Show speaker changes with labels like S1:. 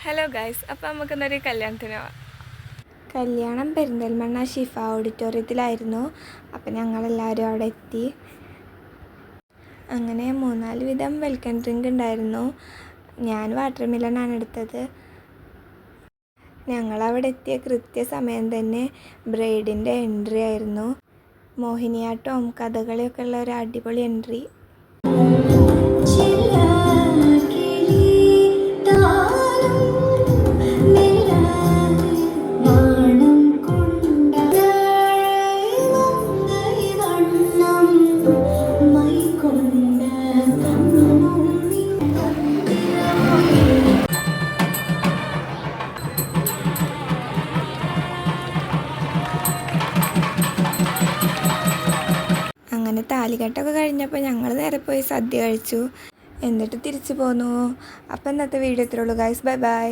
S1: Hello guys, അപ്പോൾ നമുക്കിന്നൊരു കല്യാണത്തിന് പോവാം.
S2: കല്യാണം പെരിന്തൽമണ്ണ ഷിഫ ഓഡിറ്റോറിയത്തിലായിരുന്നു. അപ്പം ഞങ്ങളെല്ലാവരും അവിടെ എത്തി. അങ്ങനെ 3-4 വിധം വെൽക്കം ഡ്രിങ്ക് ഉണ്ടായിരുന്നു. ഞാൻ വാട്ടർ മിലനാണ് എടുത്തത്. ഞങ്ങളവിടെ എത്തിയ കൃത്യസമയം തന്നെ ബ്രൈഡിൻ്റെ എൻട്രി ആയിരുന്നു. മോഹിനിയാട്ടവും കഥകളിയൊക്കെ ഉള്ള ഒരു അടിപൊളി എൻട്രി. അങ്ങനെ താലികെട്ടൊക്കെ കഴിഞ്ഞപ്പോൾ ഞങ്ങൾ നേരെ പോയി സദ്യ കഴിച്ചു. എന്നിട്ട് തിരിച്ചു പോന്നു. അപ്പോൾ ഇന്നത്തെ വീഡിയോ ഇത്രയുള്ളൂ ഗൈസ്. Bye bye.